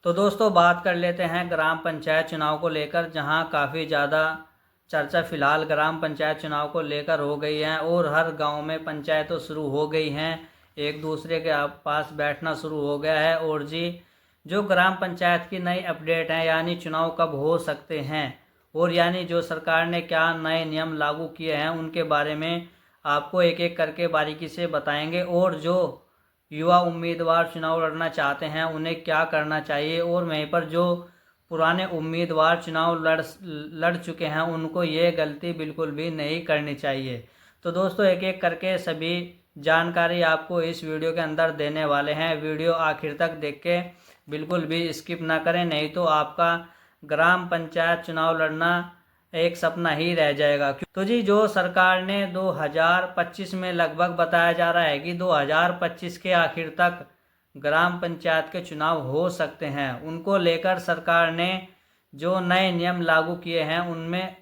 तो दोस्तों बात कर लेते हैं ग्राम पंचायत चुनाव को लेकर, जहां काफ़ी ज़्यादा चर्चा फिलहाल ग्राम पंचायत चुनाव को लेकर हो गई है और हर गांव में पंचायतें शुरू हो गई हैं, एक दूसरे के पास बैठना शुरू हो गया है। और जी जो ग्राम पंचायत की नई अपडेट है, यानी चुनाव कब हो सकते हैं और यानी जो सरकार ने क्या नए नियम लागू किए हैं उनके बारे में आपको एक एक करके बारीकी से बताएंगे। और जो युवा उम्मीदवार चुनाव लड़ना चाहते हैं उन्हें क्या करना चाहिए, और वहीं पर जो पुराने उम्मीदवार चुनाव लड़ चुके हैं उनको ये गलती बिल्कुल भी नहीं करनी चाहिए। तो दोस्तों एक एक करके सभी जानकारी आपको इस वीडियो के अंदर देने वाले हैं। वीडियो आखिर तक देख के बिल्कुल भी स्किप ना करें, नहीं तो आपका ग्राम पंचायत चुनाव लड़ना एक सपना ही रह जाएगा। तो जी जो सरकार ने 2025 में लगभग बताया जा रहा है कि 2025 के आखिर तक ग्राम पंचायत के चुनाव हो सकते हैं, उनको लेकर सरकार ने जो नए नियम लागू किए हैं उनमें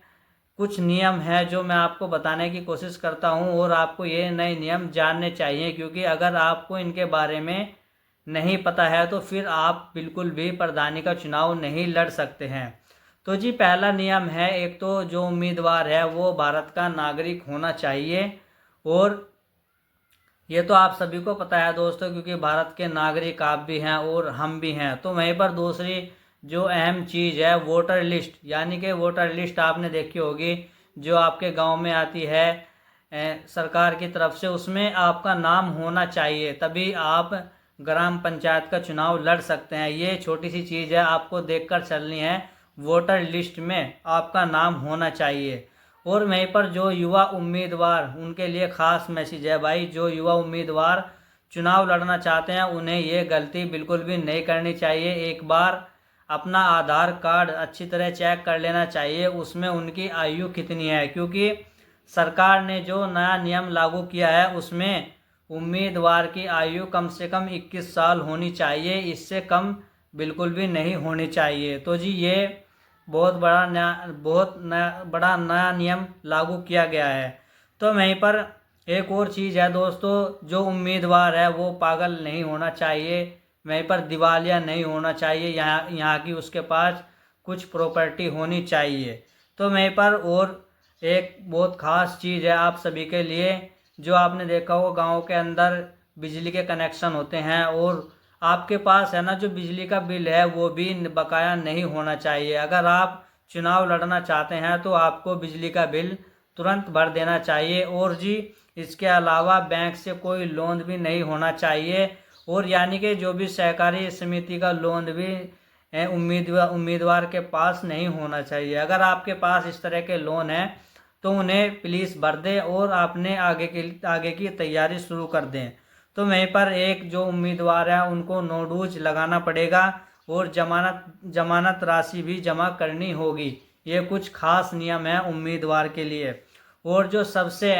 कुछ नियम हैं जो मैं आपको बताने की कोशिश करता हूं और आपको ये नए नियम जानने चाहिए, क्योंकि अगर आपको इनके बारे में नहीं पता है तो फिर आप बिल्कुल भी प्रधानी का चुनाव नहीं लड़ सकते हैं। तो जी पहला नियम है, एक तो जो उम्मीदवार है वो भारत का नागरिक होना चाहिए। और ये तो आप सभी को पता है दोस्तों, क्योंकि भारत के नागरिक आप भी हैं और हम भी हैं। तो वहीं पर दूसरी जो अहम चीज़ है वोटर लिस्ट, यानी कि वोटर लिस्ट आपने देखी होगी जो आपके गांव में आती है सरकार की तरफ से, उसमें आपका नाम होना चाहिए, तभी आप ग्राम पंचायत का चुनाव लड़ सकते हैं। ये छोटी सी चीज़ है, आपको देखकर चलनी है। वोटर लिस्ट में आपका नाम होना चाहिए। और वहीं पर जो युवा उम्मीदवार, उनके लिए खास मैसेज है भाई, जो युवा उम्मीदवार चुनाव लड़ना चाहते हैं उन्हें ये गलती बिल्कुल भी नहीं करनी चाहिए। एक बार अपना आधार कार्ड अच्छी तरह चेक कर लेना चाहिए, उसमें उनकी आयु कितनी है, क्योंकि सरकार ने जो नया नियम लागू किया है उसमें उम्मीदवार की आयु कम से कम 21 साल होनी चाहिए, इससे कम बिल्कुल भी नहीं होनी चाहिए। तो जी ये बहुत बड़ा नया नियम लागू किया गया है। तो वहीं पर एक और चीज़ है दोस्तों, जो उम्मीदवार है वो पागल नहीं होना चाहिए, वहीं पर दिवालिया नहीं होना चाहिए, यहाँ की उसके पास कुछ प्रॉपर्टी होनी चाहिए। तो वहीं पर और एक बहुत ख़ास चीज़ है आप सभी के लिए, जो आपने देखा होगा गाँव के अंदर बिजली के कनेक्शन होते हैं और आपके पास है ना जो बिजली का बिल है वो भी बकाया नहीं होना चाहिए। अगर आप चुनाव लड़ना चाहते हैं तो आपको बिजली का बिल तुरंत भर देना चाहिए। और जी इसके अलावा बैंक से कोई लोन भी नहीं होना चाहिए, और यानी कि जो भी सहकारी समिति का लोन भी उम्मीदवार के पास नहीं होना चाहिए। अगर आपके पास इस तरह के लोन हैं तो उन्हें प्लीज़ भर दें और आपने आगे की तैयारी शुरू कर दें। तो वहीं पर एक जो उम्मीदवार है उनको नोडूज लगाना पड़ेगा और जमानत राशि भी जमा करनी होगी। ये कुछ खास नियम है उम्मीदवार के लिए। और जो सबसे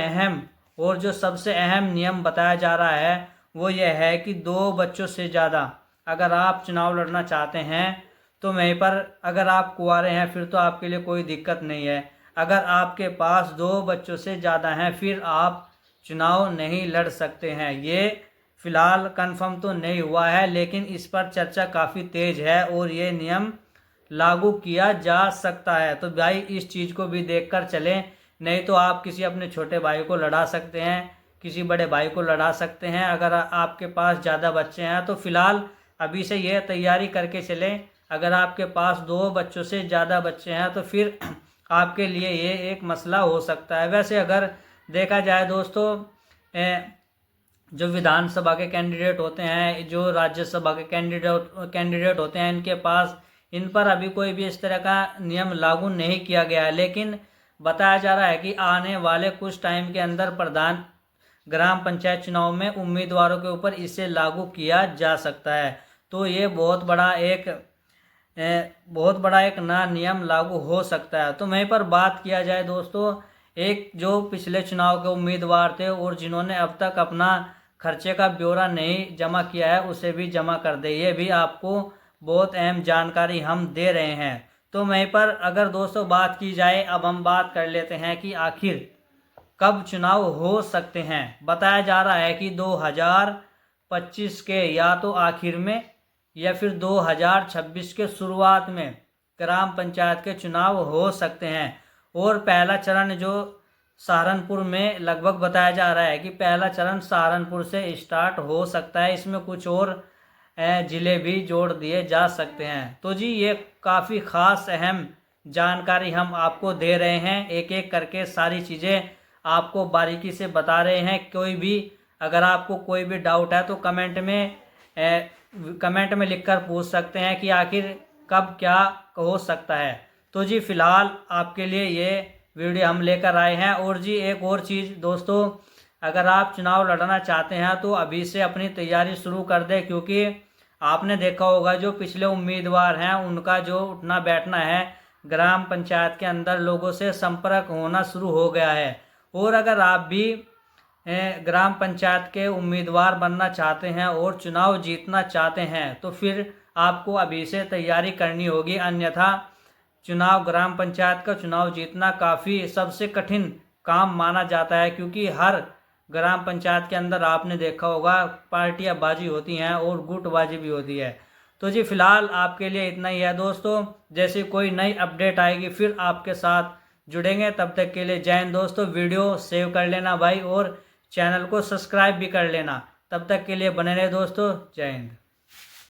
अहम नियम बताया जा रहा है वो ये है कि 2 बच्चों से ज़्यादा अगर आप चुनाव लड़ना चाहते हैं, तो वहीं पर अगर आप कुंवारे हैं फिर तो आपके लिए कोई दिक्कत नहीं है। अगर आपके पास 2 बच्चों से ज़्यादा हैं फिर आप चुनाव नहीं लड़ सकते हैं। ये फिलहाल कंफर्म तो नहीं हुआ है, लेकिन इस पर चर्चा काफ़ी तेज है और ये नियम लागू किया जा सकता है। तो भाई इस चीज़ को भी देखकर चलें, नहीं तो आप किसी अपने छोटे भाई को लड़ा सकते हैं, किसी बड़े भाई को लड़ा सकते हैं। अगर आपके पास ज़्यादा बच्चे हैं तो फिलहाल अभी से ये तैयारी करके चलें। अगर आपके पास 2 बच्चों से ज़्यादा बच्चे हैं तो फिर आपके लिए ये एक मसला हो सकता है। वैसे अगर देखा जाए दोस्तों, जो विधानसभा के कैंडिडेट होते हैं, जो राज्यसभा के कैंडिडेट होते हैं, इन पर अभी कोई भी इस तरह का नियम लागू नहीं किया गया है, लेकिन बताया जा रहा है कि आने वाले कुछ टाइम के अंदर प्रधान ग्राम पंचायत चुनाव में उम्मीदवारों के ऊपर इसे लागू किया जा सकता है। तो ये बहुत बड़ा एक नया नियम लागू हो सकता है। तो वहीं पर बात किया जाए दोस्तों, एक जो पिछले चुनाव के उम्मीदवार थे और जिन्होंने अब तक अपना खर्चे का ब्यौरा नहीं जमा किया है उसे भी जमा कर दे, ये भी आपको बहुत अहम जानकारी हम दे रहे हैं। तो वहीं पर अगर दोस्तों बात की जाए, अब हम बात कर लेते हैं कि आखिर कब चुनाव हो सकते हैं। बताया जा रहा है कि 2025 के या तो आखिर में या फिर 2026 के शुरुआत में ग्राम पंचायत के चुनाव हो सकते हैं। और पहला चरण जो सहारनपुर में लगभग बताया जा रहा है कि पहला चरण सहारनपुर से स्टार्ट हो सकता है, इसमें कुछ और ज़िले भी जोड़ दिए जा सकते हैं। तो जी ये काफ़ी ख़ास अहम जानकारी हम आपको दे रहे हैं, एक एक करके सारी चीज़ें आपको बारीकी से बता रहे हैं। कोई भी अगर आपको कोई भी डाउट है तो कमेंट में लिखकर पूछ सकते हैं कि आखिर कब क्या हो सकता है। तो जी फ़िलहाल आपके लिए ये वीडियो हम लेकर आए हैं। और जी एक और चीज़ दोस्तों, अगर आप चुनाव लड़ना चाहते हैं तो अभी से अपनी तैयारी शुरू कर दें, क्योंकि आपने देखा होगा जो पिछले उम्मीदवार हैं उनका जो उठना बैठना है ग्राम पंचायत के अंदर लोगों से संपर्क होना शुरू हो गया है। और अगर आप भी ग्राम पंचायत के उम्मीदवार बनना चाहते हैं और चुनाव जीतना चाहते हैं तो फिर आपको अभी से तैयारी करनी होगी, अन्यथा ग्राम पंचायत का चुनाव जीतना काफ़ी सबसे कठिन काम माना जाता है, क्योंकि हर ग्राम पंचायत के अंदर आपने देखा होगा पार्टियां बाजी होती हैं और गुटबाजी भी होती है। तो जी फ़िलहाल आपके लिए इतना ही है दोस्तों, जैसे कोई नई अपडेट आएगी फिर आपके साथ जुड़ेंगे। तब तक के लिए जय हिंद दोस्तों। वीडियो सेव कर लेना भाई और चैनल को सब्सक्राइब भी कर लेना। तब तक के लिए बने रहे दोस्तों, जय हिंद।